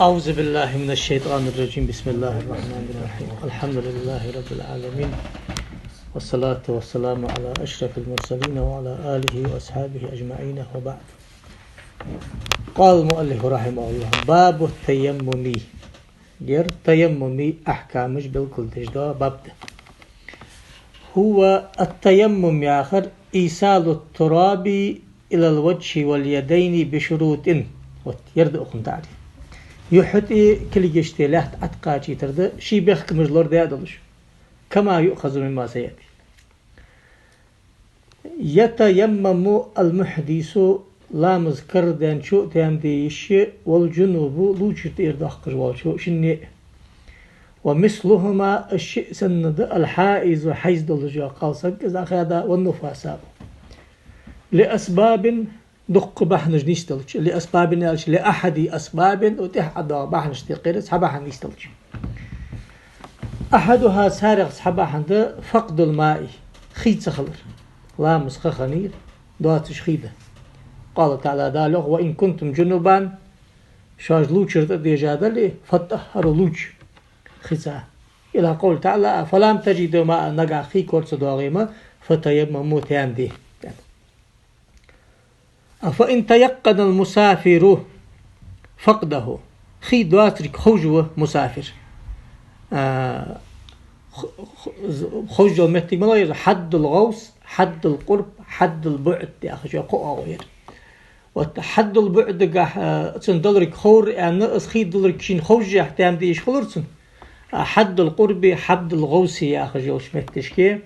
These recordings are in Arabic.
أعوذ بالله من الشيطان الرجيم. بسم الله الرحمن الرحيم. الحمد لله رب العالمين، والصلاة والسلام على أشرف المرسلين وعلى آله وأصحابه أجمعين، وبعد. قال المؤلف رحمه الله: باب التيمم. ير تيممي أحكامش بالكل تجدا باب. هو التيمم يا آخر إيصال التراب إلى الوجه واليدين بشروط يرد أخن تعرف يحطي كل جشتي لحت أتقاچي ترد شي بيخك مجلور ديادلش كما يؤخذ مما سيأتي. يتيمم المحدث لامز كردن شو تام ديش والجنوب لوجت إرداخ قجوال شني، ومثلهما الشيء سند الحائز وحيز دلجا قالسك إذا خذا والنفاسا لأسباب دق بحنج نيستلج لأسباب نالش لأحد أسباب وتح أدا بحنج تقيرس حبحن نيستلج. أحدها سارق حبحن فقد الماء خيت سخلر لامس خخنير دواتش خيده. قال تعالى دالغ: وإن كنتم جنوبا شاج لوچرت ديجادلي فطهروا لوچ خزا، إلى قول تعالى: فلم تجدوا ماء نقع خي كورس دواغيما فتيمموا تياندي. فإن تيقن المسافر فقده خي دواترك خوجوه مسافر خوجو متي ملاير حد الغوص حد القرب حد البعد يا أخي شو قوة غير. وحد البعد قاح تندلرك خور يعني خي دلرك شين خوج يحتام ديش خلرتن. حد القرب حد الغوص يا أخي جو شمتشكي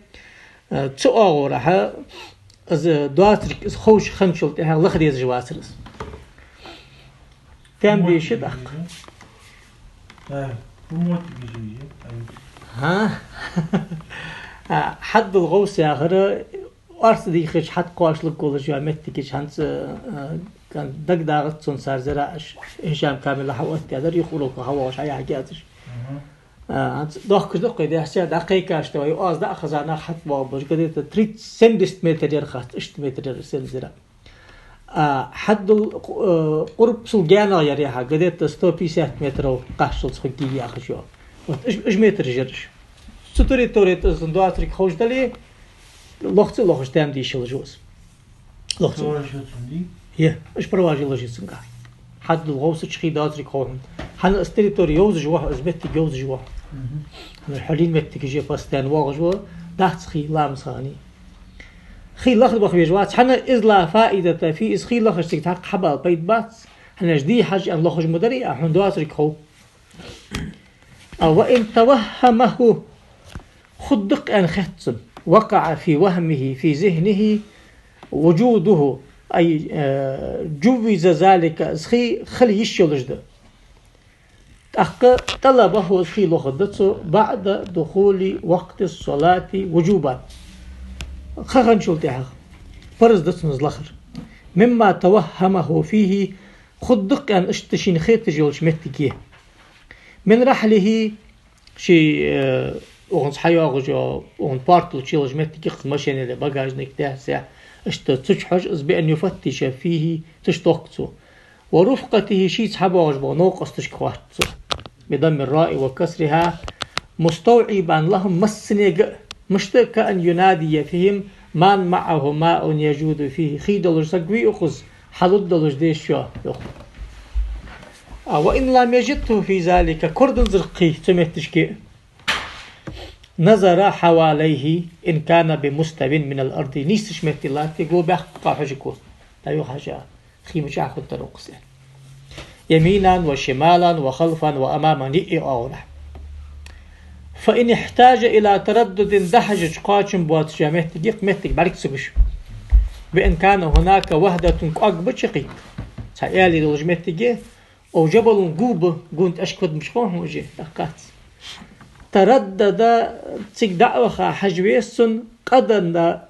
تسوى راح از دواترك از خوش خنشلت ها لخدي از جواسرس تام ديش دق ها حد الغوص يا اخر ارس دي خش حد قواش لكول جو متكيش هانس كان دق داغت سون سارزرا هشام كامل حوت يقدر يخلق هواش اي حاجاتش داخل كده قيد حسيا دقيقة اشتوي أز ده خزانة حت وابج كده تريد 7 متر يرخص 8 متر سنزرة حد القرب سلجانا يريها كده تستوبي 7 متر وقاشل سخنتي يا أخي شو إيش متر جرش ستوري توري تزندوات ريك خوش دلي لخت لخش تام دي شل جوز لخت هي إيش برواجي لجي سنقا حد الغوص تشخي دات ريك خوهم حنا استريتوري يوز جوا أزبتي يوز جوا الحلين متك جي باستان واجوا دحت خي لامس خاني خي لخد بخ بيجوات حنا إزلا فائدة في إز خي لخش تحق حبال بيت بات حنا جدي حاج أن لخش مدري أحن دواترك هو وإن توهمه خدق أن ختم وقع في وهمه في ذهنه وجوده أي جوز ذلك إزخي خلي يشيلجده طلبه في لغدته بعد دخول وقت الصلاة وجوبا خخن شلتها فرز دتن زلخر مما توهمه فيه خدق أن اشتشين خيط جولش متكيه من رحله شي اونس حياغجا اون بارتل تشيلج متكيه ماشين اللي باجاج نكته ساعة اشتتشحج از بأن يفتش فيه تشتوقته ورفقته شي صحابه بنوقص تشكواتو بضم الراء وكسرها مستوعبا لهم مسنج مشتاق أن ينادي فيهم من معه ماء يجود فيه خي دلج سقوي أخذ حلود دلج ديش يا وإن لم يجده في ذلك كردن زرقي تمتشكي نظر حواليه إن كان بمستو من الأرض نيستش متلات يقول بحق حجكو لا يخجع خي مشاع خد تنقص يمينا وشمالا وخلفا وأماما أولا. فإن احتاج إلى تردد دحج قاچم بوات جامعت ديق متك بارك سبش بإن كان هناك وحدة أقب شقي سأيالي للجمتك أو جبل قوب قنت أشكد مشخوه وجه دقات تردد تك دعوة حجويس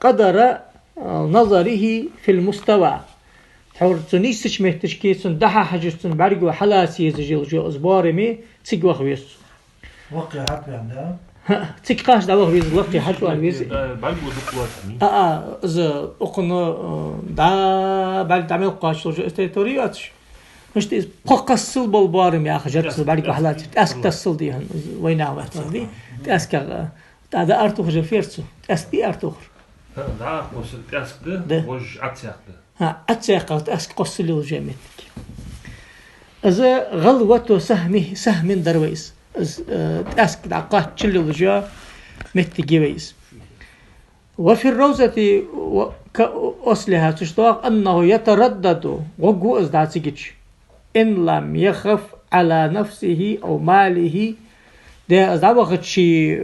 قدر نظره في المستوى حورتني سشمت تشكيسن دحا حجستن برجو حلاسي زجل جو أزبارمي تيجوا خويس وقع حق عندها تيك قاش دعوة خويس وقع حجوا خويس برجو دقواتني إذا أقن دا بعد تعمل قاش جو استيتورياتش مش تيس بقصل بالبارم يا أخي جرس بعدك وحلات تأسك تصل دي وينها وقت دي تأسك هذا أرتوخر فيرسو تأسك دي أرتوخر ده وصل تأسك ده وج عتساق ده ها أتساق تأسك قصل الجامتك إذا غلوة سهم درويس تأسك دعقات تشل الجا متجي ويس وفي الروزة كأصلها تشتاق أنه يتردد وقو إزداتيكيش إن لم يخف على نفسه أو ماله ده أزدابخت شي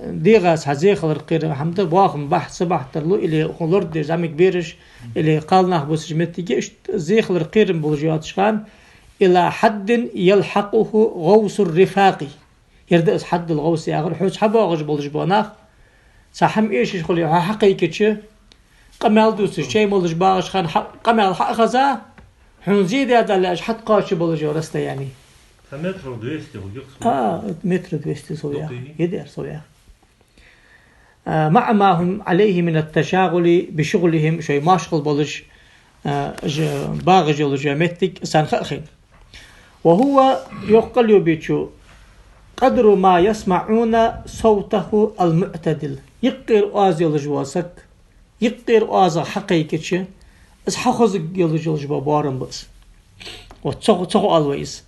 ديغاس هزيخ الرقير حمد باخم بحث ترلو إلي خلور دي زامك بيرش إلي قالنا بوسج متيجي زيخ الرقير بولجيات شخان إلى حد يلحقه غوص الرفاقي يردأس حد الغوص ياغر حوش حباغش بولج بوناخ ساحم إيش يشخلي حقيقة قمال دوس شيء مولج باغش خان قمال حق خزا حنزيد هذا اللي أشحد قاش بولج ورسته يعني متر 200 ويقصد متر 200 سويا يدير سويا مع ما هم عليه من التشاغل بشغلهم شيء ما شغل بولج باغج الجامتك سانخخين وهو يقل يبيتشو قدر ما يسمعون صوته المعتدل يقر آزي الجواسك يقر آزا حقيقة اس حخوز الجوجبا بارم بس وتصغو الويس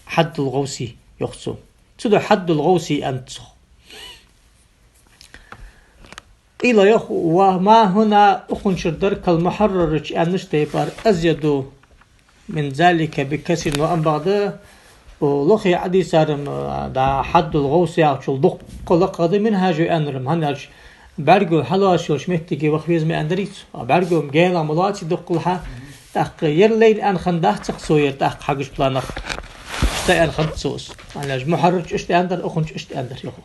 حد الغوسي يخصو تدو حد الغوسي أنتصغو إلا يخو وما هنا أخن شردر كالمحرر أنش تيبار أزيدو من ذلك بكثير وأن بعد ولخي عدي سارم دا حد الغوسي أخشل دق قلق منها جو أنرم هنالش برگو حلاش شوش مهتگی وخویز می اندریت برگو مگینا ملاتی دقلها تاق يرلين أن خنده تقصوير تاق حقش بلانخ تا أن خند سوس أنا محرج إشت أندر أخنش إشت أندر يخوق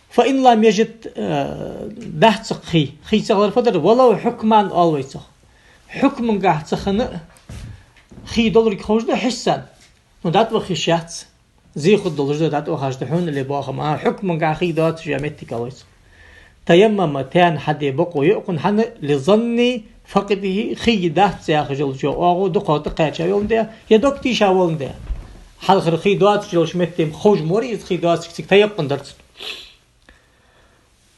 فإن لم يجد ده تقخي خي تغير فدر ولو حكمان always حكم قاعد تخنق خي دولار خوش ده حسن ندات وخيشات زي خد دولار دات وخاش دحون اللي باخم حكم قاعد خي دات جامتك always تيمم تان حد بقو يقن حن لظني فقده خي ده سياخجل جو أغو دقات قاچا يوم ده يدك تيشاون ده حال خر خي دات جوش متم خوش موري خي دات سك تيقن درت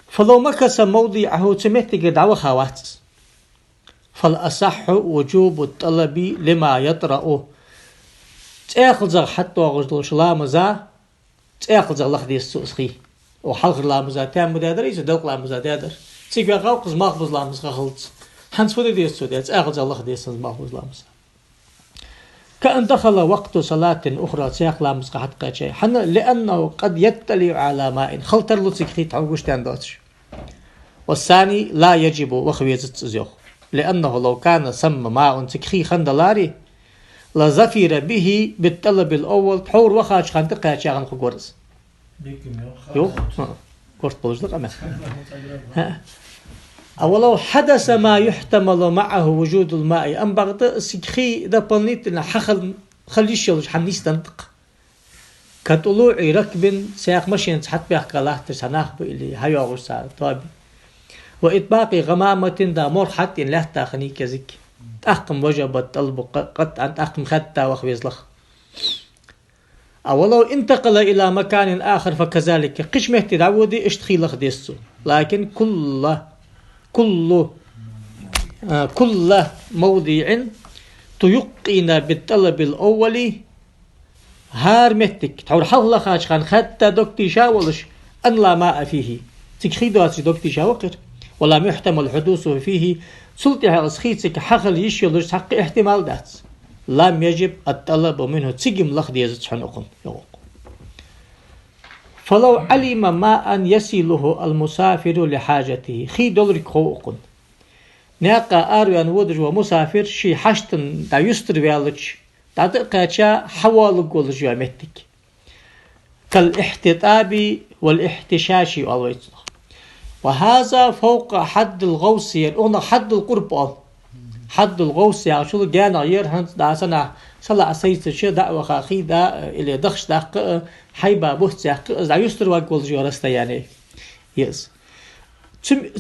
فلو مكس موضعه تمتك دعوة خوات فالأصح وجوب الطلب لما يطرأه تأخذ حتى غزل شلامزا تأخذ لخدي السوسخي وحلق لامزا تام مدادر يزدق لامزا دادر تيجي غاوقز ماخبز لامزا خلط حنس فودي دي السودات تأخذ الله دي السنز ماخبز لامزا كأن دخل وقت صلاة أخرى تياق لامزا حتى قاتشي حن لأنه قد يتلي على ماء خلطر لطيك خيط عوش تانداتش والثاني لا يجب وخويزت زيوخ لأنه لو كان سم ماء تكخي خندلاري لزفر به بالطلب الأول تحور وخاش خانت قاتشي عن خقورز يوخ كورت بلوجدق أمام أولو حدث ما يحتمل معه وجود الماء أم بعد سكخي دا بلنيت إن حخل خليش يلوش حنيس تنطق كطلوع ركب سياق مشين تحت بيحكى الله تسناخ بإلي هيا غسا طابي وإطباق غمامة دا مرحة إن لا تاخني كذك تأخم وجب الطلب قد أن تأخم خدتا وخويزلخ أولو انتقل إلى مكان آخر فكذلك قش مهتدعودي اشتخي لخ ديسو لكن كل موضع تيقين بالطلب الأول هار متك تحور حول خاش خان حتى دكتي شاولش أن لا ماء فيه تكخي دواتي دكتي شاوقر ولا محتمل حدوثه فيه سلطة أسخيتك حقل يشيلش حق احتمال دات لم يجب الطلب منه تسجم لخ ديزت حنقن فلو علم ما أن يسيله المسافر لحاجته خي دولرك خوقن ناقا أروان ودج ومسافر شي حشتن دا يستر ويالج دا تقاتشا حوالق ولج ومتك كالاحتطاب والاحتشاش وهذا فوق حد الغوصي أنا حد القرب حد الغوصي عشان جانا يرهن دا سنة صلى سيد شيء دعوة خاخي دا اللي دخش دا حيبا بوت دا يستر وقول جورستا يعني يس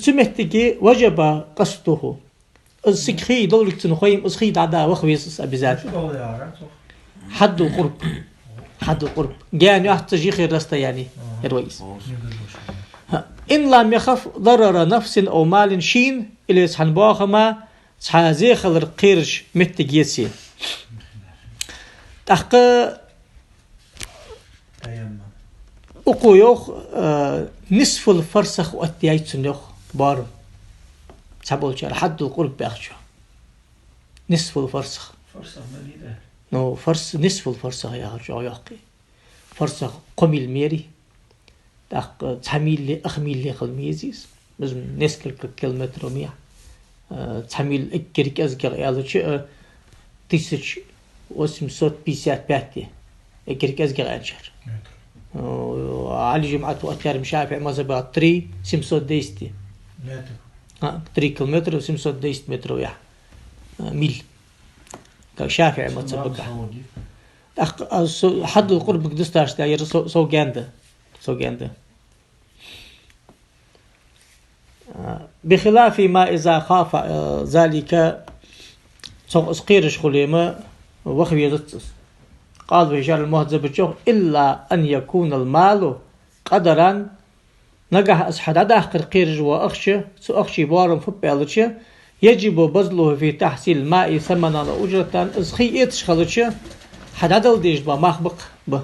تمهتكي وجب قصده السكخي دولك تنخيم أسخي دعدا وخويس أبيزات حد القرب حد القرب جان يحتاج خير رستا يعني الرئيس إن لم يخف ضرر نفس أو مال شين إلى سحن باخما سحازي خلر قيرش متجيسي تحقق أقويوخ نصف الفرسخ وأتيايت سنوخ بار تقول شر حد القرب بأخشى نصف الفرسخ فرصة مليئة نو فرس نصف الفرسخ يا رجع يحكي فرسخ قميل ميري تحق تحميل لي أخميل لي خلميزيس لازم نسكر كيلومتر ومية تحميل إكريك أزجر يالله تيسج واسم صوت بيسات باتي إكريك أزجر أنشر علي جمعة وأتيار مشافع مزبا 3 سمسوت ديستي 3 كيلومتر و 510 متر ويا ميل كشافع ما تسبق حد القرب قدستاش داير سو جاندا بخلاف ما إذا خاف ذلك سو أسقيرش خليمة وخبي يزتس قال بشار المهذب الجوه إلا أن يكون المال قدرا نجح أصحاب داخل قيرج وأخشى سأخشي بارم فبالتش يجب بذله في تحصيل الماء ثمنا أجرة إزخي إتشخلتش حدادل ديش با مخبق با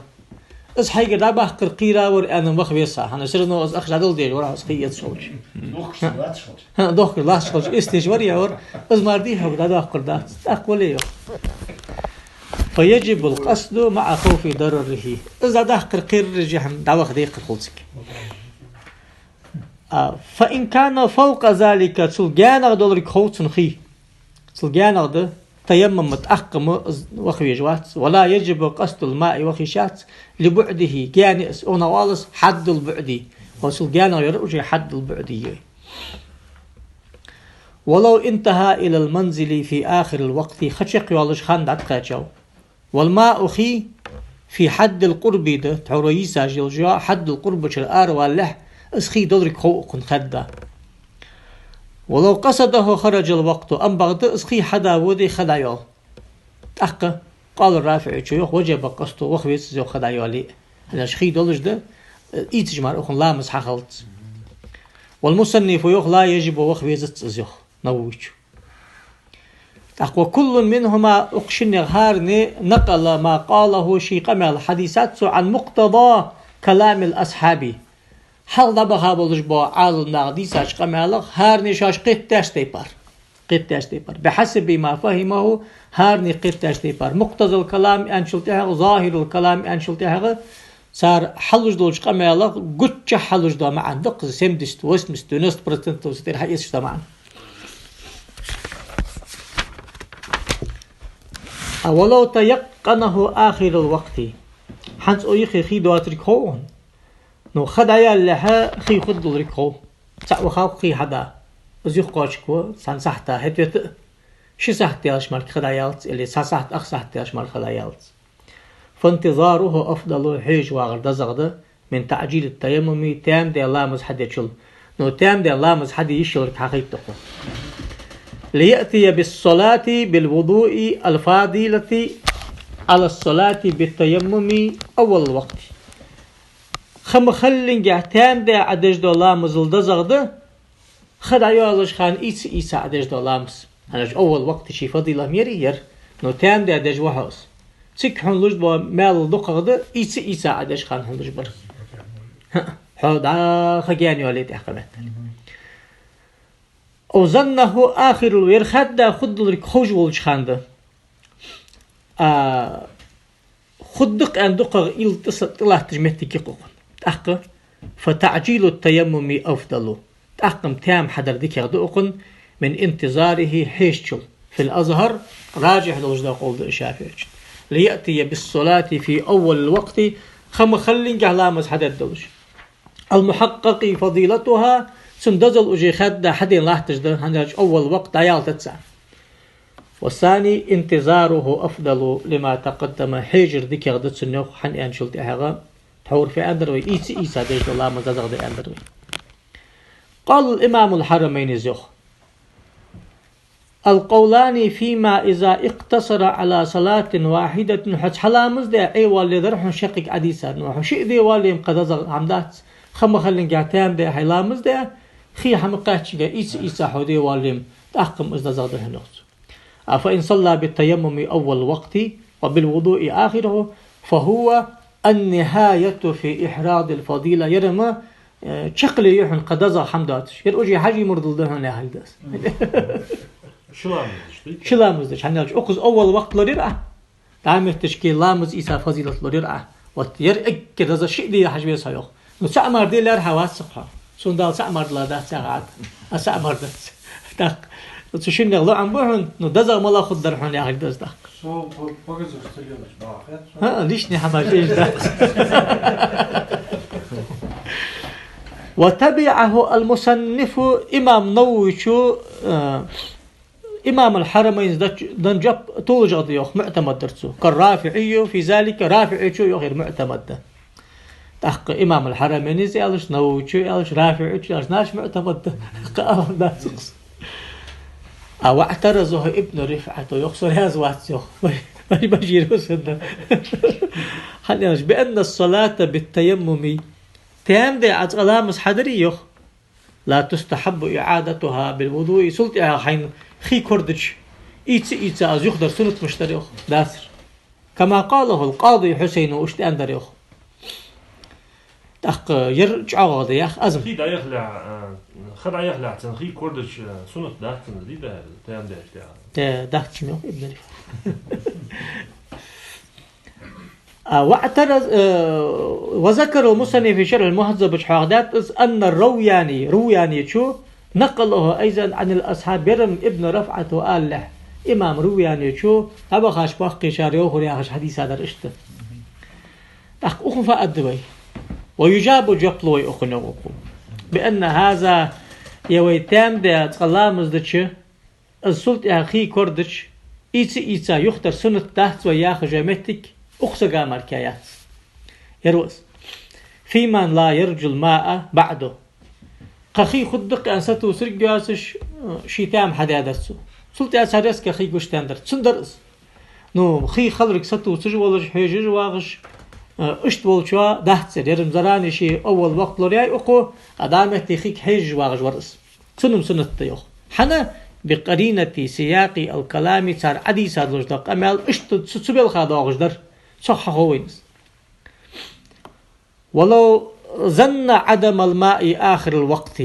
إزحي قد باخر قيرا ورأنا مخبيسا حنا سرنا أخش عدل ديش ورا إزخي إتشخلتش دوخ لا تشخلتش إستيش وريا ور إزمارديها قد داخل دات أقوليه فيجب القصد مع خوف ضرره إذا داخل قيرج هم دعوة ديق خلصك فإن كان فوق ذلك تلقانا دولرك خوتن خي تلقانا ده تيمم متأقم وخي جوات ولا يجب قصد الماء وخيشات لبعده يعني أنا والس حد البعدي وتلقانا يرجع حد البعدي ولو انتهى إلى المنزل في آخر الوقت خشق والش خان دقاجو والماء خي في حد القرب ده تعريسا جلجا حد القرب شرار واللح اسخي دولرك خوق خدا ولو قصده خرج الوقت أم بغض اسخي حدا ودي خدايو أحق قال الرافع شيوخ وجب قصده وخويس زو خدايو لي هذا شخي دولج ده إيتجمار أخن لا مسح خلط والمصنف يوخ لا يجب وخويس زوخ نووش وكل منهما أقشن هارني نقل ما قاله شيخ من الحديثات عن مقتضى كلام الأصحاب حال دبها بولش با عالم نقدي ساش قمالق هر نشاش قطاش تيبار بحسب ما فهمه هر نقطاش تيبار مقتضى الكلام انشلته ظاهر الكلام انشلته صار حلوش دولش قمالق قتش حلوش دا معن دق سمدست وسمست 90% وستر حيس طبعا ولو تيقنه آخر الوقت حنس أيخي خي دواترك هون نو خدايا لها خي خد الركو سأو خاو خي حدا أزيخ قاشكو سان سحتا هتوت شي سحتي أشمال خدايالت اللي سحت أخ سحتي أشمال خدايالت فانتظاره أفضل حيج واغر دزغد من تعجيل التيمم تام دي الله مزحد يشل نو تام دي الله مزحد يشل حقيقته ليأتي بالصلاة بالوضوء الفاضلة على الصلاة بالتيمم أول الوقت خم خلين جهتام ده عدش دولا مزل دزغده خدايا لش خان إيسا عدش دولامس هناش أول وقت شي فضيلة ميرير نو تام ده عدش وحوس تك حن لش با مال دقغده إيسا عدش خان هن لش بر حودا خجاني وليت أحكمت وظنه آخر الوير خدا خد لك خوج ولش خان ده خدق أن دقغ إل طلع تجمتك يقوم تحقق فتعجيل التيمم أفضل تحقم تام حدر ذكر دقن من انتظاره حيشل في الأزهر راجح لوجد قول الشافعي ليأتي بالصلاة في أول الوقت خم خلين جهلامز حدد دلش المحقق فضيلتها سندزل أجي خد حدين الله تجده هنرج أول وقت عيال تتسع والثاني انتظاره أفضل لما تقدم حجر ذكر دتس النوخ حن أنشلت أحغا تحور في أندروي إيسا ديش الله مزازغ دي أندروي قال الإمام الحرمين زيخ القولان فيما إذا اقتصر على صلاة واحدة حج حلامز ده أي والي درح شقق عديسا نوح شيء دي والي مقدز عمدات خم خلين قاعتام ده حلامز ده خي حمقاتش إيسا حودي والي تحكم إذا زاد هنوز فإن صلى بالتيمم أول وقت وبالوضوء آخره فهو النهاية في إحراض الفضيلة يرمى شقلي يحن قدزا حمداتش يرجع حاجي مرضل ده هنا هالداس شلامز حنالش أقص أول وقت لريرة تعمل تشكيل لامز إيسا فضيلة لريرة وتير أكد هذا الشيء دي حجبي سايق نسأمر دي لار حواس صفحة سندال سأمر لا ده ساعات أسأمر ده تاق تشين الله عم بهن ندزا ملا خدر حن يا هالداس ده ها ليش نحمل إيش ده وتبعه المصنف إمام نووي إمام الحرمين دنجب توجد يوخ معتمد درسو كالرافعي في ذلك رافعي شو غير معتمد تحق إمام الحرمين يالش نووي يالش رافعي يالش ناش معتمد قام داسقس أو اعترضه ابن رفعة يخسر هذا واتسو ما يجيرو سنة حنيش بأن الصلاة بالتيمم تام دي علامة حضري يخ لا تستحب إعادتها بالوضوء سلطة حين خي كردش إيتس أز يخدر سنة مشتري يخ داسر كما قاله القاضي حسين واشتان در يخ تحق يرجع غاضي يخ أزم خي دا يخلع خد يخلع خي كردش سنة داختن دي ده تام ده داختش ميو ابن رفع واعترض وذكر المصنف في شرح المهذب شحاغدات أن روياني شو نقله أيضا عن الأصحاب يرم ابن رفعة وقال له إمام روياني شو هذا خاش باقي شاريوه ورياخش حديث هذا الاشتر تحق أخن فأدوي ويجاب جبلوي أخنوكم بأن هذا يويتام ده تقلامز دتش السلطة أخي كردش إيتسا يختر سنة تحت وياخ جامتك أخسقا مركايات يروس في من لا يرجو الماء بعده قخي خدق أن ستو سرقياسش شيتام حدادسو سلطة أساريس كخي قشتاندر تسندرس نو خي خلرك ستو سجوالش حيجر واغش اشتوال شوا دهتسر يرم زراني شي أول وقت لورياي أخو أدامتي خيك حيج واغش ورس سنم سنة تيوخ حنا بقرينة سياق الكلام صار عدي سادلوش دق أمال اشتد سبيل خادوغش در صح هوينس ولو ظن عدم الماء آخر الوقت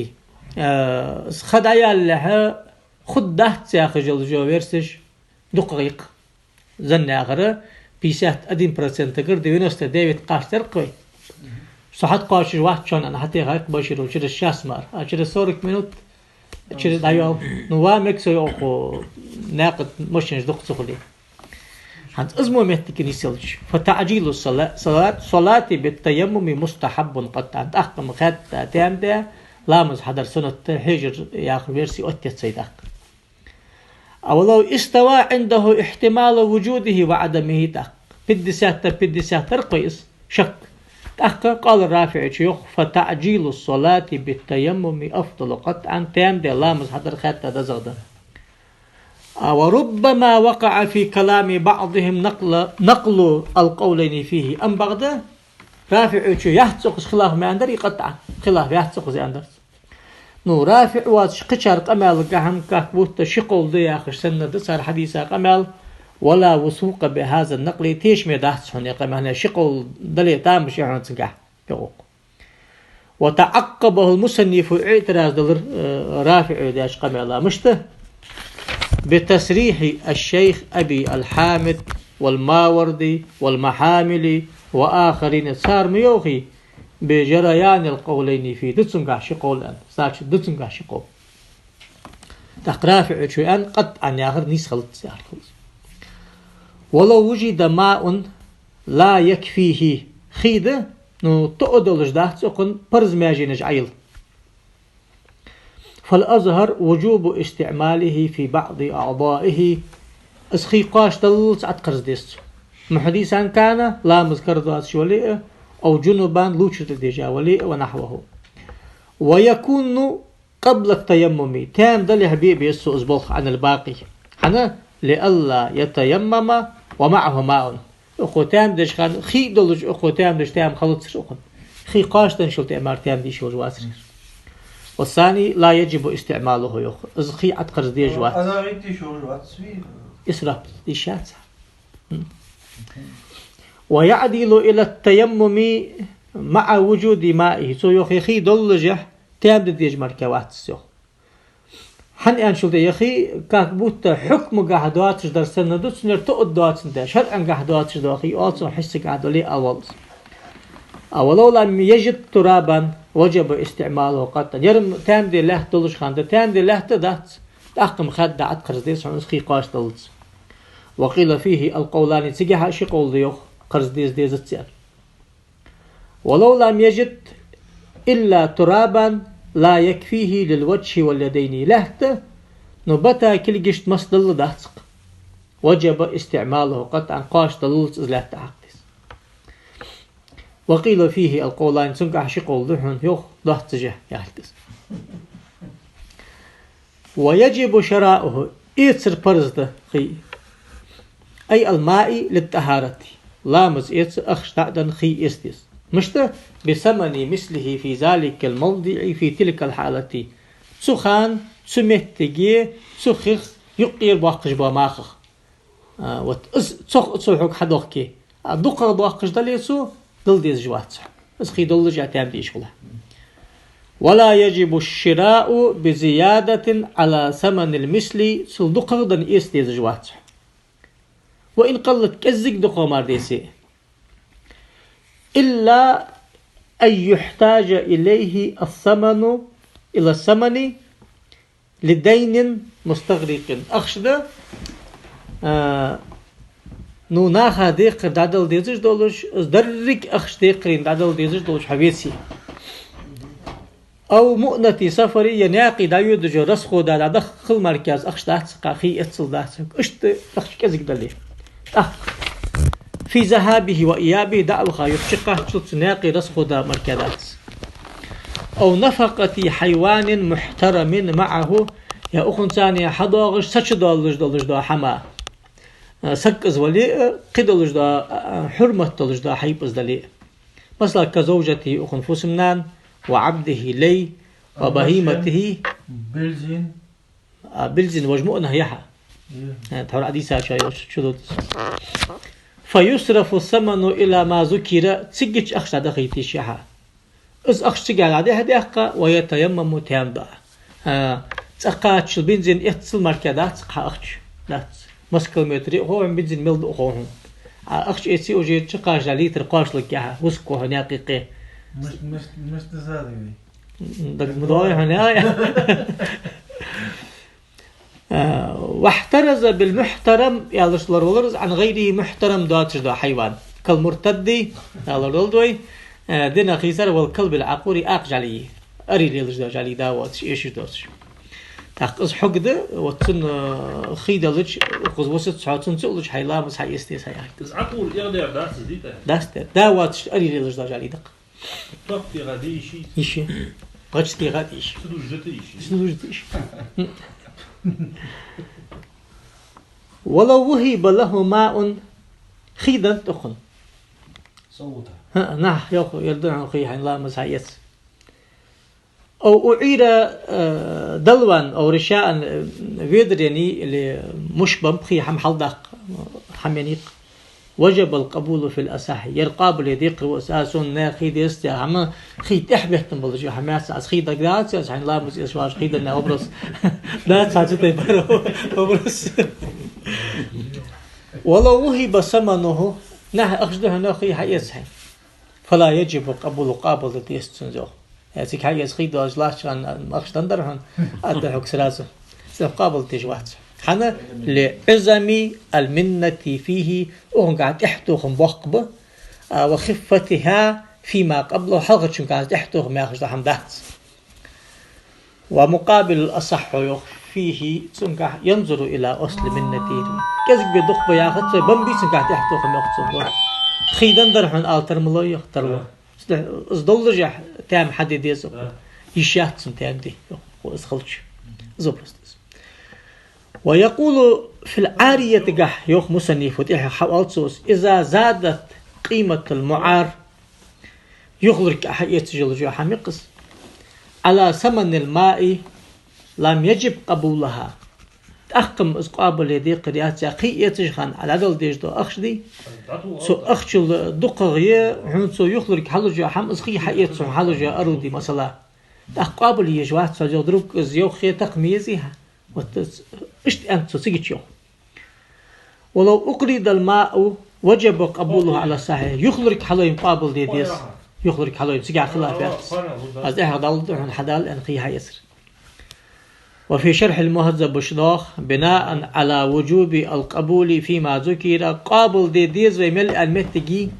خدايا لها خد دهت سياخج الجويرسش دقيق ظن آخره بيسات أدين برسنت قرد وينوست ديفيد قاشتر قوي صحت قاشر واحد شون أنا حتى غايق باشر وشير الشاس مار أشير السورك منوت أشير دايو نوامك سيوخو ناقد مشنش دق سخلي هانت أزمو مهتك نيسلش فتعجيل صلاة بالتيمم مستحب قطعا أحكم خد تام ده لامز حضر سنة حجر ياخر ويرسي أتيت سيداك أولو استوى عنده احتمال وجوده وعدمه تاق بدسات ترقيس شك تاق قال الرافع شيوخ فتعجيل الصلاة بالتيمم أفضل قطعا تام ده لامز حضر خد تزغد وربما وقع في كلام بعضهم نقل القولين فيه أم بعد رافع شو يحتسق خلاف ما عندر يقطع خلاف يحتسق زي عندر نو رافع واش قشر قمال قهم كاكبوت شقول دي آخر سنة دسار حديثة قمال ولا وثوق بهذا النقل تيش ميداحتس هون يقمال شقول دلي تامش يحن تنقح يقوق وتعقبه المصنف اعتراض دلر رافع داش قمال مشته بتصريح الشيخ أبي الحامد والماوردي والمحاملي وآخرين صار ميوخي بجريان القولين فيه دتسنقع شقول أن ساكش دتسنقع شقول تقرافع شوئان قد عن ياخر نيس خلط سيار خلص ولو وجد ماء لا يكفيه خيدة نو تقدلش داحت سقن برز ماجينج عيل فالأظهر وجوب استعماله في بعض أعضائه اسخي قاش دلت عتقرز ديست محديثا كان لا مذكر ذات شولئ أو جنبان لوشت ديجا ولئ ونحوه ويكون قبل التيمم تام دل حبيبي يسو أزبوخ عن الباقي حنا لألا يتيمم ومعه ماء أخو تام دش خان خي دلج أخو تام دش تام خلط أخو خي قاش تنشل تأمر تام دي شو جواسر والثاني لا يجب استعماله يخ إذ خي عتقر دي جوات أنا غيتي شو جوات إسراف دي شات ويعدل إلى التيمم مع وجود مائه سو يخي خي دلجه تام دي جمر كوات سو حن أنشل ده يخي كاكبوت حكم قاعدات در سنة دو سنر تقدات سنده شرعا قاعدات ده أخي أصلا حس قاعدة أول أولو لم يجد ترابا وجب استعماله قطعا يرم تام دي له دلش خانده تام دي له تدات تحكم خد دعت قرزديس عن خي قاش دلز وقيل فيه القولان تجيها شي قول ديوخ قرزديس ديزت ولو لم يجد إلا ترابا لا يكفيه للوجه واليدين لهت نبتا كل جشت مصدل دهتق وجب استعماله قطعا قاش دلز لهت عقدس وقيل فيه القولان سنقع شقول ذحن يوخ ضهتجه يحدث ويجب شراؤه إيتسر برزده خي أي الماء للطهارة لامز إيتسر أخشتعدن خي إستيس مشت بثمن مثله في ذلك الموضع في تلك الحالة سخان سمتجي سخخ يقير باقش بماخخ وتصحك حدوكي دقر باقش دليسو دل ديز جوات بس خي دل جاتام دي شغله ولا يجب الشراء بزيادة على ثمن المثل سل دقر دن إيس ديز جوات وإن قلت كزك دقر مارديسي إلا أن يحتاج إليه إلى الثمن لدين مستغرق أخشد نو ناخا ديق دادل ديزش دولش درك أخش ديقرين دادل ديزش دولش حبيسي أو مؤنتي سفري يناقي دايو دجو رسخو دخل مركز أخش داتسقا خي اتسل داتسق اشت أخش كزك دلي في ذهابه وإيابه دعوها يفشقه تناقي رسخو دا مركزات أو نفقة حيوان محترم معه يا أخن ثانية حضاغش سچ دولش دا حما سكز ولي قدلش دا حرمة دولش دا حيبز دلي مثلا كزوجتي أخن فسمنان وعبده لي وبهيمته بلزن وجمؤنا يحا تحول عديسة شو فيصرف الثمن إلى ما ذكر تسجج أخش دخيتي شحا إذ أخش تجعل عليها دقة ويتيمم تيمدا تقات شل بنزين اتصل مركزات تقع أخش لا مسكل متري هو عم بنزين ملد أخوهم أخش إتسي أجي تقاش لتر قاش لك ياها وسكو هناقيقي مش تزادي دك مضايع هنا واحترز بالمحترم يالشلر ولرز عن غيره محترم داتش دا حيوان كالمرتدي يالردوي دينا خيسر والكلب العقوري أقجلي أري ليلش دا جالي داواتش إيش داتش تاقص حقده وتن خيدلش وقزوسة ساعتن تقولش حيلامس حيستيس بس عقول يغدي داس زيته داست داواتش أري ليلش دا جالي دق طاقتي غادي شيء إيش غشتي غاديش سلوجتيش ولو وهب له ماء خيدا تخن صوتها نح ياخو يردن خي حين لا مسحيس او اعير دلوان او رشاء فيدريني اللي مشبم خي حم حلدق حمينيق وجب القبول في الأصح يرقابل يديق وأساسون ناخي ديستي عما خي تحبيحتن بلجو حماس أس خي دقدات أس حين لا مس إسواج خي دنا أبرس لا تساعدتي برو أبرس ولو وهب ثمنه نه أخشده ناخي حيسحي فلا يجب قبول قابل ديستن زو هذيك حيس خي داج لاش عن أخشدن درهن أدرك سلاسة سقابل تجوات حنا لعزم المنة فيه وقعد احتوهم بقبة وخفتها فيما قبله حلقة شو قاعد احتوهم ما يخرج لهم دهت ومقابل الأصح فيه سنقع ينظر إلى أصل منته كذلك بدق بياخد بمبي سنقع احتوهم يختصر خيدن درحن آلتر ملو يختر له أصدل رجع تام حد يديزه يشاهد سنتام دي اسخلش زبرستس. ويقول في العارية قح يوخ مصنف وتيح حوالصوص إذا زادت قيمة المعار يخلرك أحيات جلجو حميقس على ثمن الماء لم يجب قبولها تأقم إسقابل يدي قريات يقي يتجخان على عدل ديجدو أخشدي سو أخشل دقغية هنسو يخلرك حلجو حم إسقي حيات سو حلجو أرودي مثلا تأقابل يجوات سجو دروك زيوخي تقميزيها اشت أنت سيجت يوم ولو أقرد الماء وجب قبوله على الصحيح يخلرك حلو مقابل ديديس يخلرك حلو سيجع خلافات از إحدى ضل حدال أنقيها يسر. وفي شرح المهذب بشداخ بناء على وجوب القبول فيما ذكر قابل ديديس ويمل المتجي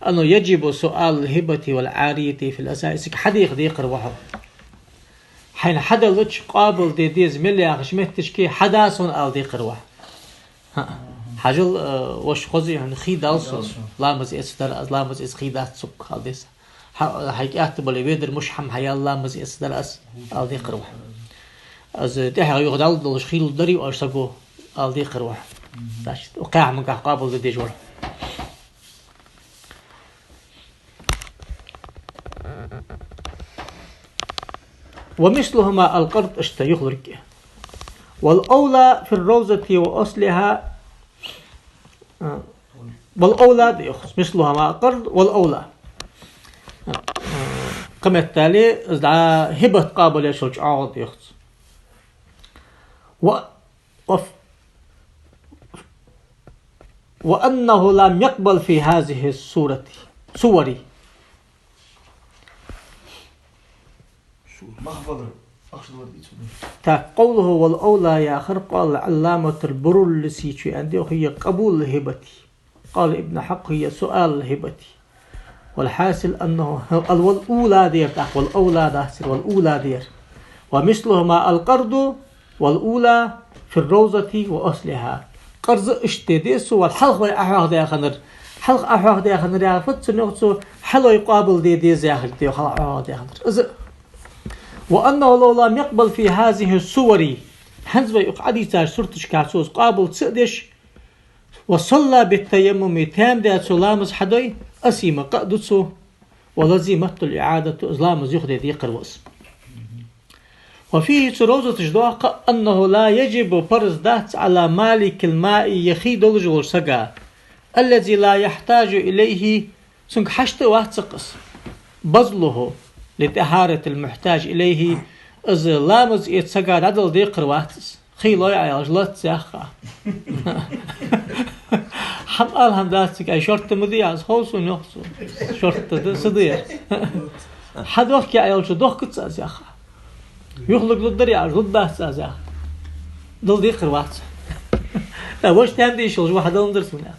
أنه يجب سؤال الهبة والعارية في الأساس حديق ديقر وحو حين حدا لتش قابل ديديز ملي أخشمتش كي حدا سون آل ديقر وحو حاجل وش خوزي يعني خيدالسون لامز إستر أز لامز إس خيدات سك هال ديس حيكات بلي بيدر مش حم حيال لامز إستر أز آل ديقر وحو از تحقا يغدال دلش خيل دري وأرسقو آل ديقر وحو وقاع من قابل ديديز وحو. ومثلهما القرض يخلرك والأولى في الروزة وأصلها والأولى مثلهما القرض والأولى كما التالي هبة قابل يشلج عوض يخص وأنه لم يقبل في هذه الصورة صوري قوله والأولى يا آخر قال علامة البرولسي عندي هي قبول هبتي قال ابن حق هي سؤال هبتي والحاصل أنه والأولى دير والأولى داخل والأولى دير ومثلهما القرض والأولى في الروزة وأصلها قرض اشتديس والحلق والأحواق داخل حلق أحواق داخل يا فتس حلو يقابل دي زاخل دي خلق أحواق داخل وأنه لو لم يقبل في هذه الصور حنزب يقعدي تاج سرتش كاسوس قابل تسدش وصلى بالتيمم تام دا سلامز حدي أسيما قادتسو ولزمت الإعادة إسلامز يخدي ذي قروس. وفيه سروزة جدوق أنه لا يجب فرض دات على مالك الماء يخيد الجور سقا الذي لا يحتاج إليه سنك حشت واتسقس بذله لطهارة المحتاج إليه إذ لامز يتسقى عدل دي قرواتس خيلوي عيالجلت سياخا حمقال همداتك أي شرط مذيعز خوصو نوخصو شرط صدير حد وقت عيالجو دوخ كتسا سياخا يخلق للدري عجلت بحث سياخا دل دي قرواتس لا وش تهم دي شلج واحد دندرس منها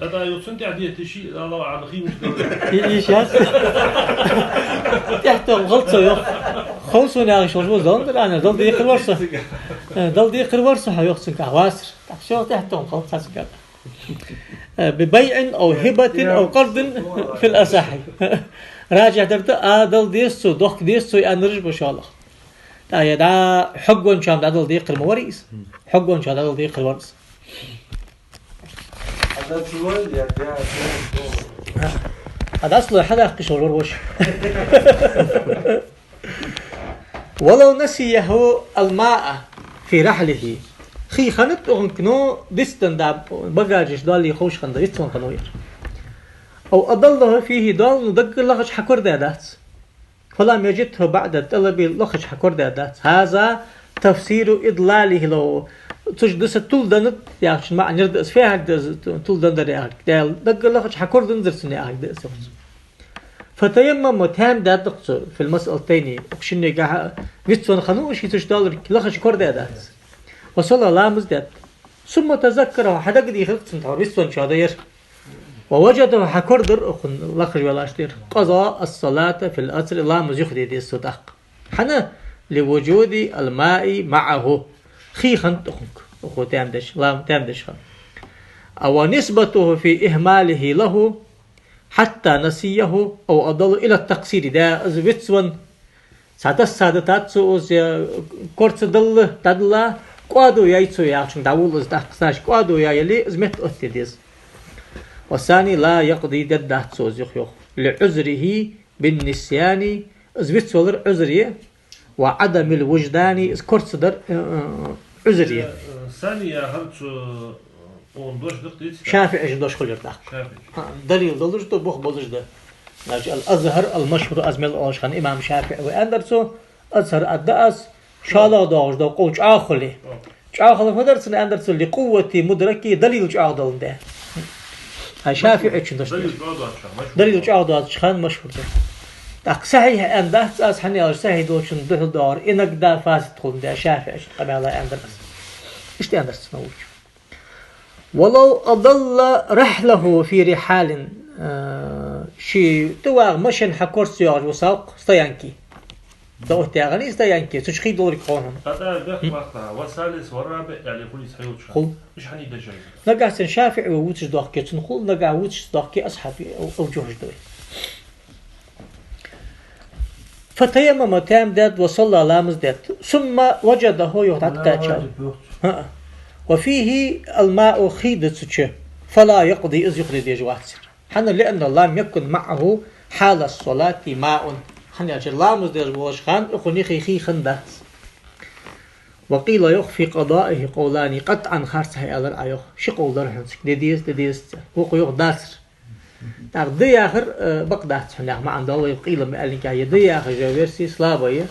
هذا يوصل تعدية شيء لا على خير مش إيش هذا؟ تحت غلطة يا خوصو ناقش شو زندر أنا ضل دي خرورسة ضل دي خرورسة هيوصل كهواسر شو تحتهم غلطة سكر ببيع أو هبة أو قرض في الأصح راجع درت ضل ديسو دوك ديسو أنرج بشالله دا حقون شام ضل دي خر موريس حقون شام ضل دي خرورس هذا أصله حدا قشور وش ولو نسيه الماء في رحله خي خنت أغنكنو دستن داب بقاجش دالي خوش خند دستن خنوير أو أضله فيه دال ندق لخش حكور دادات فلم يجده بعد الطلب لخش حكور دادات هذا تفسير إضلاله لو تجدس طول دنت يعني ما نرد فيها طول دندر يعني دال دق لخش حكور دندرسني يعني دس فتيمم تام دادقص في المسألتين أكشني جاه جتون خنوش يتشدال لخش كور دادات وصل لامز داد ثم تذكره حدا قد يخلص نتعرفون شادير ووجده حكور در أخن لخش ولا أشتير قضاء الصلاة في الأسر لامز يخدي دي الصدق حنا لوجود الماء معه خي خنت أخو تامدش لام تامدش أو نسبته في إهماله له حتى نسيه أو أضل إلى التقصير دا أزبتسون سادس سادتات سوز كورت دل تدلا قادو يايتسو ياخشن داول از داخساش قادو يايلي ازمت اتديز والثاني لا يقضي ددات سوز يخ لعذره بالنسيان ازبت سولر عذريه وعدم الوجدان از كورت صدر عذريه ثانية هرت وندوش دقيقة شافعي جدوش خلير داخ دليل دلوش تو بوخ بولش ده الأزهر المشهور أزمل أوشخان إمام شافعي وأندرسو أزهر الدأس شالا داوش دو قوش آخلي آخلي فدرسن أندرسو لقوة مدركي دليل آخدل ده هاي شافعي چندوش دليل آخدل شخان مشهور ده داق صحيح أندرس أز حني صحيح دوشن ده دار إنك دا فاسد خون ده شافعي قبل أندرس إيش ده أندرس نوش ولو أضل رحله في رحال شي تواغ مشن حكور سياج وساق ستيانكي دوه تاغني ستيانكي تشخي دوري قانون هذا بيخ مقطع والثالث والرابع يعني كل يسحيوت خل مش حني دجاج نقع سن شافعي ووتش دوحكي تنخل نقع ووتش دوحكي أصحابي أو جوهج دوي فتيمم تام داد وصلى لامز داد ثم وجده يهتدى وفيه الماء خيدة فلا يقضي إذ يقضي ديجواتسر حنا لأن لم يكن معه حال الصلاة ماء حنا أجل لامز ديجواتش خان أخني خي خندات وقيل يخفي قضائه قولاني قطعا خارسها أذر أيوه شي قول درحنسك ديديس وقو يخ داسر تاق دي آخر بقدات حنا ما عند الله يقيل مألين كاية دي آخر جاويرسي سلابية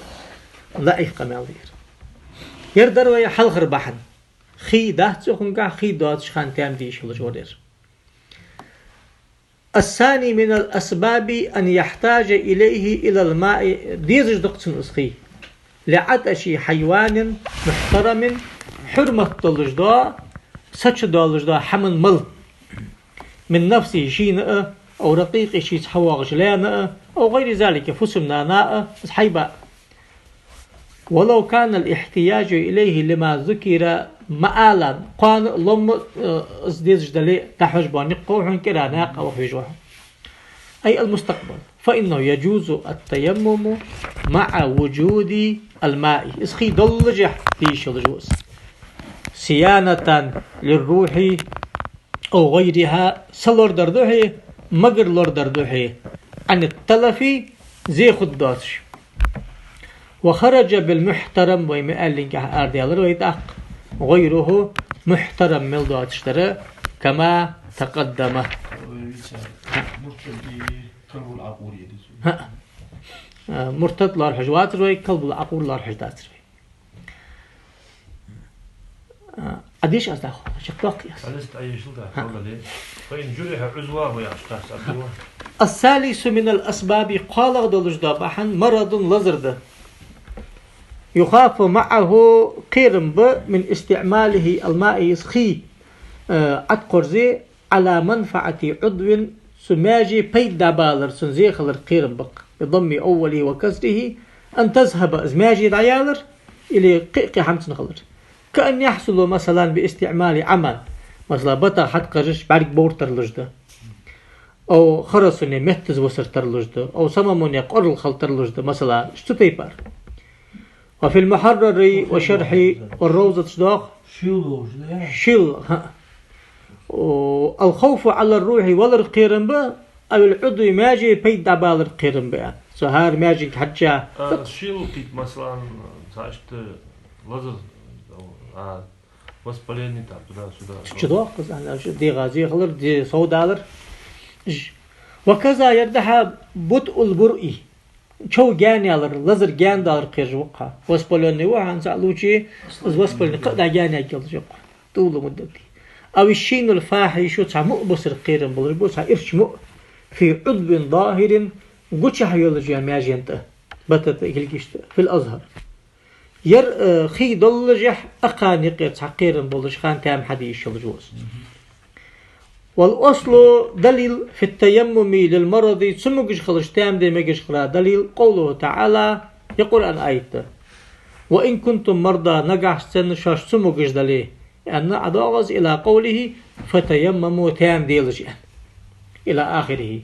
ضعيف قمال دير يردر ويا حلخر بحن خي دات سخنقع خي دات شخان تام ديش الجورير الثاني من الأسباب أن يحتاج إليه إلى الماء ديزج دقسن أسخي لعطش حيوان محترم حرمة الجداء سچ دالجداء حمل مل من نفسه شيء أو رقيق شيء تحواغ جلان أو غير ذلك فسم ناناء حيبا ولو كان الاحتياج إليه لما ذكر مآلا قان لم ازديز جدلي تحوج باني قوحن كراناق أو حجوح أي المستقبل فإنه يجوز التيمم مع وجود الماء اسخي دلجح ديش الجوز صيانة للروح أو غيرها سلور دردوحي مقر لور دردوحي عن التلف زي خداتش وخرج بالمحترم ويمألين أرديالر ويتأق غيره محترم ملداتش ترى كما تقدم مرتد لار حجوات روي كلب العقور لار حجدات روي أديش أصدقه شكلك ياس ألست أي شلطة فإن جرح عزواه يعشتاس أبدوه الثالث من الأسباب قال دولج دابحا مرض لزرد يخاف معه قرب من استعماله الماء يسخي أتقرزي على منفعة عضو سماجي بيد دابالر سنزي خلر قرب بضم أوله وكسره أن تذهب أزماجي دعيالر إلى قيق حمسن خلر كأن يحصل مثلا باستعمال عمل مثلا بطا حد قرش بعد بورتر لجده أو خرسني مهتز وسرتر لجده أو سممني قرل خلتر لجده مثلا اشتو بيبر وفي المحرر وشرح والروزة شداخ شيل الخوف على الروح والقيرن با أو العضو ماجي بيد دبال القيرن با سهار ماجي حجة شيل كيت مثلا تعشت لزر وسبليني تابدا سودا شداخ دي غازي خلر دي سودالر وكذا يردها بطء البرء شو جاني على لزر جان دار قيرجوقها وسبلوني وعن سألوشي وسبلوني قد جاني أجلجوقها طول مدتي أو الشين الفاحش تعمق بصر قيرن بلربوس إرش مؤ في عضو ظاهر قدش حيولجيا ماجينته بتت إكلكشت في الأزهر ير خي دلجح أقانق تعقيرن بلش خان تام حديش الجوز والأصل دليل في التيمم للمرض سمجش خلش تام دي مجش خلا دليل قوله تعالى يقول أن آيته وإن كنتم مرضى نجح سن شاش سمجش دليل أن أضاغز إلى قوله فتيمموا تام ديلجئا إلى آخره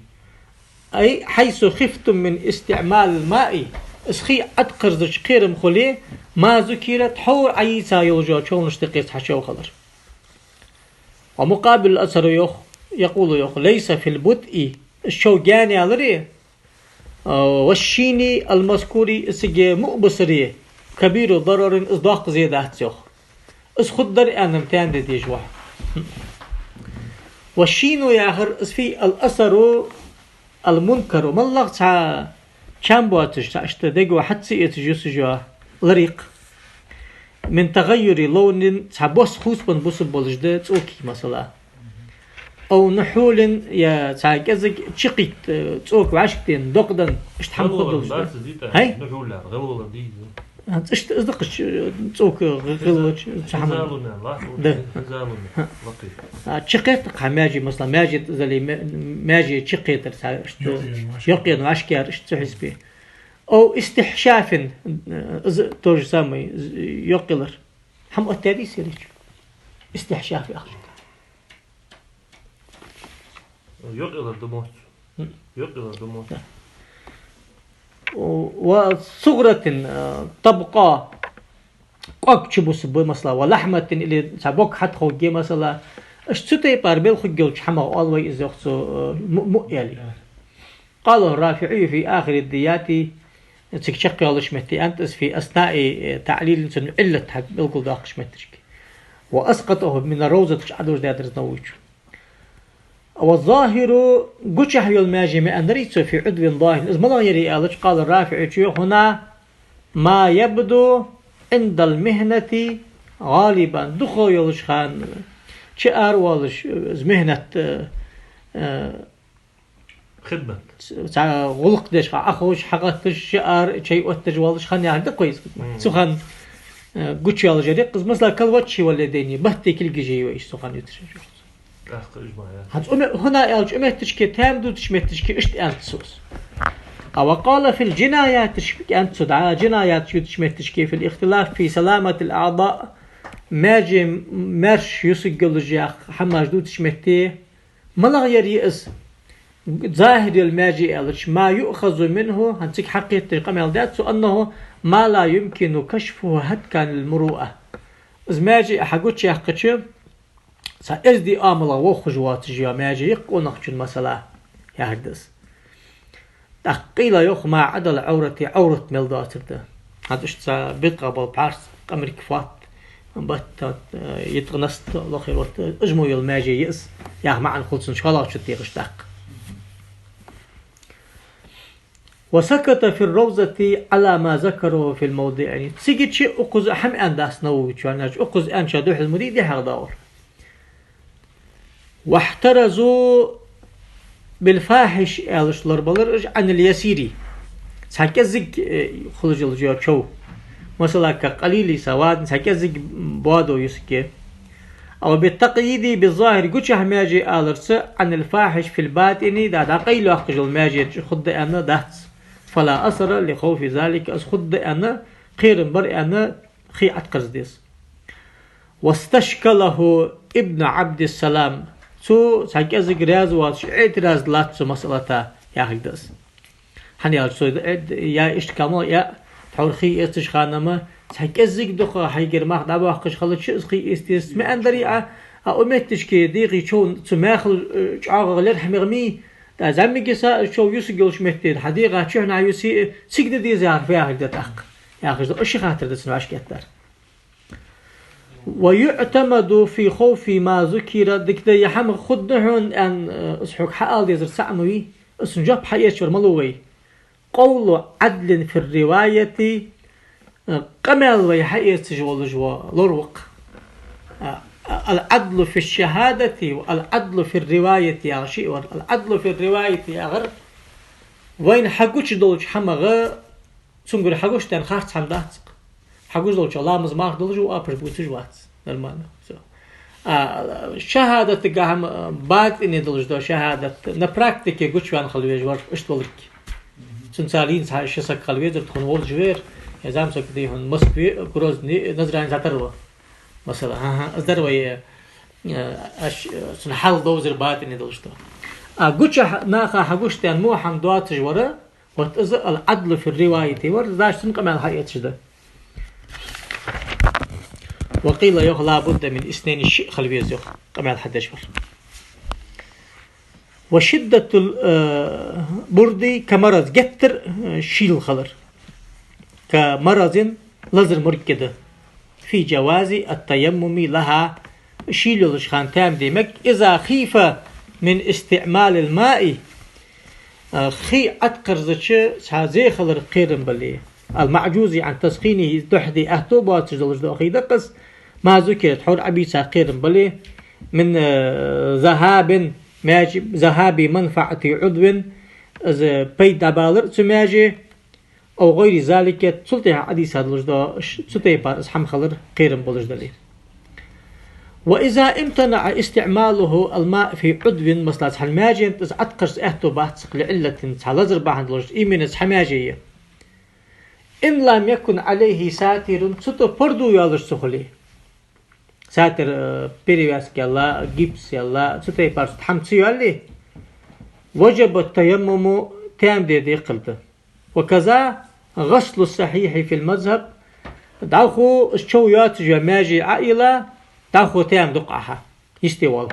أي حيث خفتم من استعمال الماء اسخي أتقرزش قيرم خلي ما ذكرت حور عيسى يلجا شو نشتقيت حشو خضر. ومقابل الأثر يقول ليس في البدء الشو جاني على والشيني المذكوري اسجي مؤبصري كبير ضرر إصداق زيادات يوخ اسخدر أنا متان دي جوا والشينو ياخر في الأثر المنكر ما الله تع كم بواتش تشتدق حتى يتجوز جوا لريق من تغير لون تعبوس خوص بنبوس بولجدات أوكي مثلا أو نحول يا تعجزك شقيت تسوق وعشتين دقدن اشتحمل خدوش هاي نحول غلو دي اشت أصدق تسوق غلو تحمل ده شقيت قماجي مثلا ماجي زلي ماجي شقيت يقين وعشكار اشتحس به أو استحشاف توج سامي يقلر هم التالي سيرج استحشاف يا أخي يقلر دموت وصغرة تبقى قاك شبوس بمثلا ولحمة اللي تبقى حتى خوجي مثلا اشتتي باربيل خجلش حما والله إذا أخذ مؤيلي قال الرافعي في آخر الديات تكشق يالش متي أنتس في أثناء تعليل سن علة حق بالقول داقش مترك وأسقطه من الروزة تشعدوش دادرز نويج والظاهر قشح يلماجي من ريتو في عدو ظاهر إذ ما يري آلش قال الرافعي هنا ما يبدو عند المهنة غالبا دخو يلش خان شعر والش مهنة خدمة غلق ديش أخوش حقتش شعر شيء وتجوالش خان يعني ده كويس سخان قش يالش ريق مثلا كل وجهي ولا ديني بهتي كل جي ويش سخان يتشجع هنا يالج أمتشكي تامدو تشمتشكي اشت أنتسوس أو قال في الجنايات تشمك أنتسو دعا جنايات تشمتشكي في الاختلاف في سلامة الأعضاء ماجي مرش يسجل الجاخ حماج دو تشمتي ملغ يريئس ظاهر الماجي ألش ما يؤخذ منه هنسك حقيقة قمال داتسو أنه ما لا يمكن كشفه هتكا للمروءة إذ ماجي أحقوتش يحقتش سأزدي آملا وخجوات جيا ماجي يقو نخشن مسألة يحدث تقيل يوخ ما عدا العورة عورة ملداتر ده هذا اشتا بيتقى بالبارس أمريك فات بات يتغنست لخير وقت اجمو يلماجي يأس يا معن خلصن شغالة شتيغ اشتاق وسكت في الروزة على ما ذكره في الموضع يعني تسيجي شيء أقوز أحم أنداس نووي شواناج أقوز أنشا دوح المريد يحق دور واحترزوا بالفاحش ألش لربلر عن اليسيري ساكزق خلج الجيو شو مثلا كقليل سواد ساكزق بوادو يسكي أو بالتقييد بالظاهر قوش ماجي ألرس عن الفاحش في الباطن دا قيل أخرج الماجي خد أنا دهت فلا أثر لخوف ذلك أخد أنا خير بر أنا خي أتقرزديس واستشكله ابن عبد السلام سو ساكزق رياض واتش اعتراض لاتسو مسألة يا هكذا حني ألسو يا إشتكامو يا تورخي استشخانما ساكزق دخا حيجر ماخ دابا خش خلت شخي استيس ما أندري أمتش كي ديغي شون تماخل شعاغ حميغمي دا زمي شو يسجلش مهتين حديقة شحنا يسي سيقد دي زيار فيها هكذا تحق يا أخي أشي خاطر تسنواش كتر ويعتمد في خوف ما ذكر دكدا يحم خدهن أن أسحق حقال يزر سعموي أسنجاب حياتشور ملوي قول عدل في الرواية قمل ويحياتش والجوا لروق العدل في الشهادة والعدل في الرواية يا شيء العدل في الرواية يا غر وين حقوش دولش حمغ سنقول حقوش تان خارج حمدات حقوش دولش الله مزمار دولش وأبر بوتجوات المعنى شهادة تجاهم بعد إني دولش دو شهادة نبراكتيك يقولش وان خلويج ورش اشتولك سنسالين ساعة شسك خلويج تكون وول جوير يا زام سكدي هون مسبي كروزني نزرعين زاتروا مثلا أزدروي سنحل دوزر بعد إني دولش دو قلتش ناخا حقوش تان مو حمدوات جورا وتأذى العدل في الرواية ورداش تنقم على الحقيقة شده. وقيل يوخ لابد من اثنين الشيء خلويز يوخ قمع الحدش بر. وشدة البردي كمرض جتر شيل الخلر كمرض لزر مركده في جواز التيمم لها شيل الشخان تام ديمك إذا خيف من استعمال الماء خي أتقرزش هذه خلر قيرن بلي المعجوز عن تسخينه تحدي أهتوبات تجدلش دو أخي دقس ما ذكرت حور عبيسا قيرن بلي من ذهاب منفعة عضو إذا بيد بالر تماجي أو غير ذلك سلطة حديث هذا لجدا سلطة بار أصحاب خلر قيرن بلش دليل. وإذا امتنع استعماله الماء في عضو مثلا حماجين أتقرص أهتوبات لعلة حلزر بعد لجد إيمنس حماجية إن لم يكن عليه ساتر سلطة بردو يالش سخلي ساتر بيريواس يلا جيبس يلا سلطة بار حمسي يالي وجب التيمم تام دي قلته. وكذا غسل الصحيح في المذهب داخو الشويات جماجي عائلة داخو تام دقعها يستوال.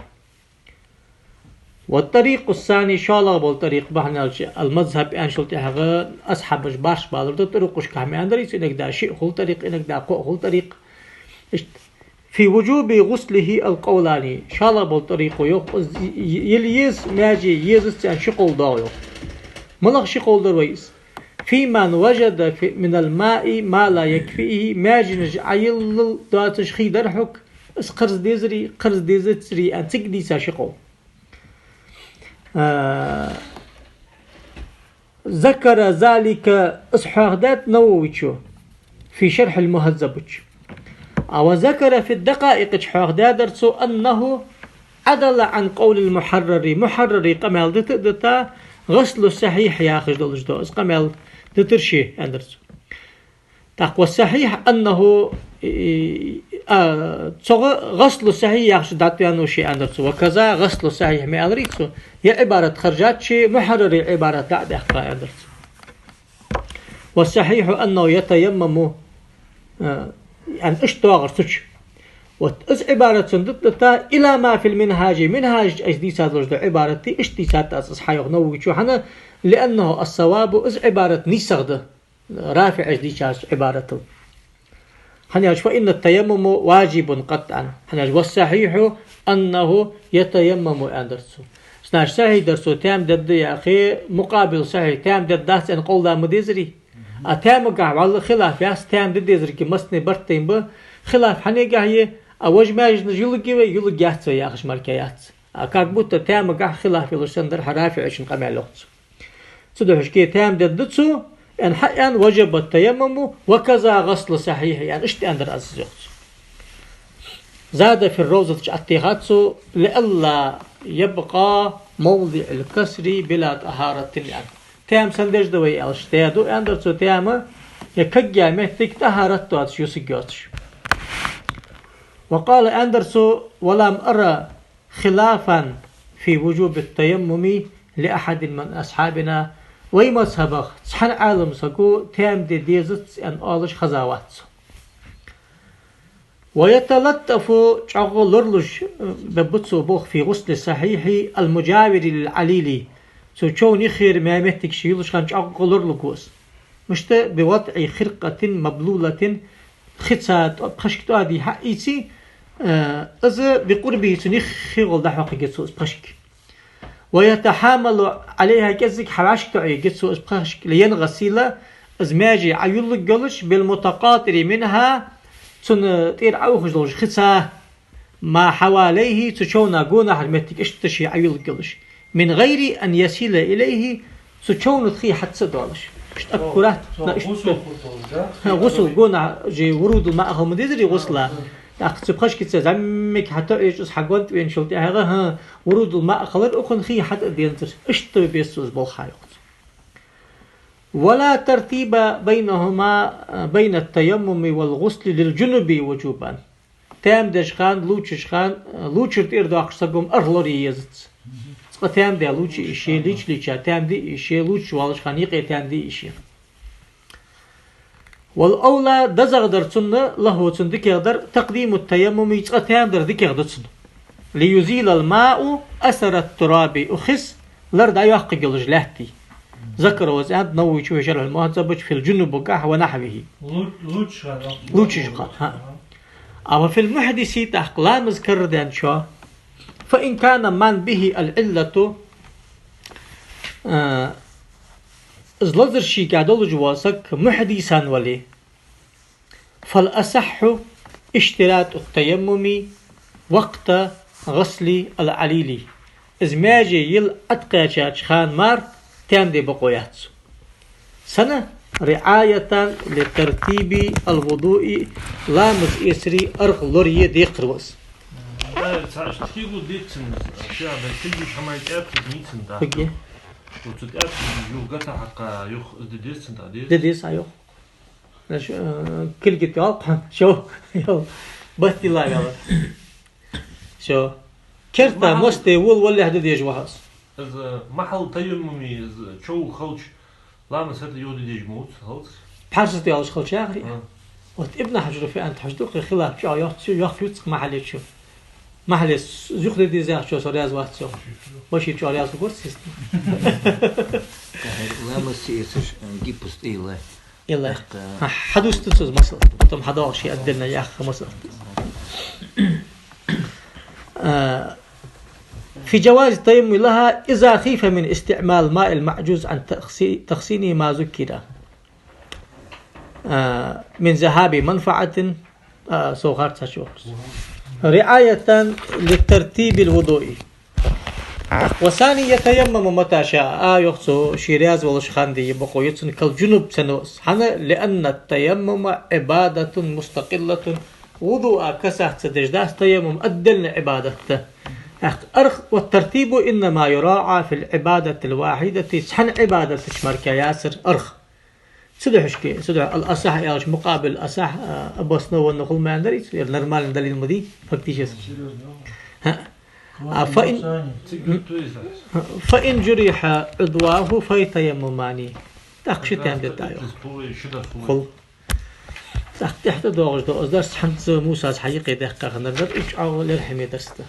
والطريق الثاني شالغ بالطريق بحنا المذهب أنشلت هذا أصحاب باش بالرد طريقش كامي أندريس إنك دا شيء خل طريق إنك دا قو خل طريق في وجوب غسله القولاني شالغ بالطريق يوق يليز ماجي يزس عن شقول داو ملغ شقول درويس في من وجد من الماء ما لا يكفيه ماجي نجعيل داتش خي درحك قرز ديزري أن تقدي ساشقو. ذكر ذلك إسحاقدات نوويتشو في شرح المهذب وذكر في الدقائق إسحاقدات درسو أنه عدل عن قول المحرر قمال دتا غسل الصحيح يا أخي دولجدو قمال دترشي أندرسو تقوى الصحيح أنه غسل الصحيح يخش داتيانو شيء أندرسو وكذا غسل الصحيح ما أدريتسو هي عبارة خرجات شيء محرر عبارة دعد أخطاء أندرسو. والصحيح أنه يتيمم أن اشتغل سوش وتأس عبارة سندتتا إلى ما في المنهاج منهاج أجديس هذا عبارة اشتيسات أصحيح نووي شو حنا لأنه الصواب إز عبارة نيسغده رافع أجديس عبارته حناش فإن التيمم واجب قطعا حناش والصحيح أنه يتيمم أندرسو سناش صحيح درسو تام دد يا أخي مقابل صحيح تام دد داس أن قول دا مديزري أتام قاع والله خلاف ياس تام دد يزري كمسني برتين به خلاف حني قاعية أوج ما يجن يلقي ياتسو يا أخش مركيات أكاك تام قاع خلاف يلسندر حرافع عشان قمع لغتسو سدوحش كي تام ددتسو أن حقا وجب التيمم وكذا غسل صحيح يعني اشتي أندر أزيزوت. زاد في الروزة اتخاذه لألا يبقى موضع الكسر بلا طهارة يعني تام سندج دوي الاشتيادو أندر سو تام يكجع مهتك طهارته يسجوتش. وقال أندرسو ولم أرى خلافا في وجوب التيمم لأحد من أصحابنا ويمذهبه صحن عالم سكو تام ديزت أن أولش خزاوات. ويتلطف شغلرلش ببتصو بوخ في غسل الصحيح المجاور للعليلي سو شون يخير ما مهتك شيلش كان شغلرلكوس مشت بوضع خرقة مبلولة خطات بخشكتو هذه حقيتي إذا بقربه سنخي غلده حقيقة سوء بخشك ويتحامل عليها كذلك حراشك تعي جسو اسبخشك لين غسيلة ازماجي عيول الجلش بالمتقاطر منها تير عوخ خسا ما حواليه تشونا قونا حرمتك اشتشي عيول الجلش من غير أن يسيل إليه تشون تخي حتى دولش اشتأكلات غسل قونا جي ورود الماء هم ديزري غسلا تبخش كتير زمك حتى إيش حقونت بين شلتي هذا ورود الماء خلر أكون خي حتى دينتر اشتبه بيسوس بالخيط ولا ترتيب بينهما بين التيمم والغسل للجنب وجوبا تام دشخان لوتشخان لوتشر تير داخشتكم أرلوري يزت تام دي لوتشي إشي ليش ليش تام دي إشي لوتش والش خانيق تام دي إشي والأولى دزغ درتنا له تندك يقدر تقديم التيمم يتقتام در ذيك يقدرتنا ليزيل الماء أثر التراب أخس لرد يحقق الجلهتي ذكر وزاد نوي شو شرح المهذب في الجنوب وقاح ونحوه لوتش ها أما في المحدث تحقلا مذكر دان شو فإن كان من به العلة ازلزر شي قادول جواسك محدثا ولي فالأصح اشتراط التيمم وقت غسل العليلي ازماجي يل أتقاش خان مار تام دي بقويات سنة رعاية لترتيب الوضوء لامز إسري أرخ لوري دي قروس تخيلوا ديتن أشياء بكل حماية أبتد ميتن ده بقي وتتأبتد يوغتا حقا يوخ ديتن ده ديس أيوه كل جت واقع شو بس لا يلا شو كرتا مستي ولا هذا ديج وحص إذا محل تيممي إذا شو خلش لا مسألة يودي ديج موت خلص بحاجة يالش خلش يا أخي وابن حجر في أنت حجدوك خلاف شو يخلص محل شو محل زخد دي زي شو صار ياز واحد شو ماشي شو ياز كورس لا مسيسش جيبست إيله يلا حدوث تسوز مثلا تم حدا شيء أدلنا يا أخ مثلا في جواز التيمم لها إذا خيف من استعمال ماء المعجوز عن تخزين ما ذكر من ذهاب منفعة سوغارت شوكس رعاية للترتيب الوضوئي وثاني يتيمم متى شاء يخصو شيراز والشخاندي يبقوا يتسن كالجنوب سنوس حنا لأن التيمم عبادة مستقلة وضوء كسه تدجداس تيمم أدلنا عبادته أرخ والترتيب إنما يراعى في العبادة الواحدة سحن عبادة تشمرك ياسر أرخ سدحشكي سدح الأصح ياش مقابل الأصح أبوسنا والنقل ما عندري نرمال دليل مدي فكتيش فإن جريح عضواه فيتيمماني تأخشت عند التايو خل تحت دوغج دو أصدر سحنت موسى حقيقي دقيقة نردر إيش أول يرحمي درسته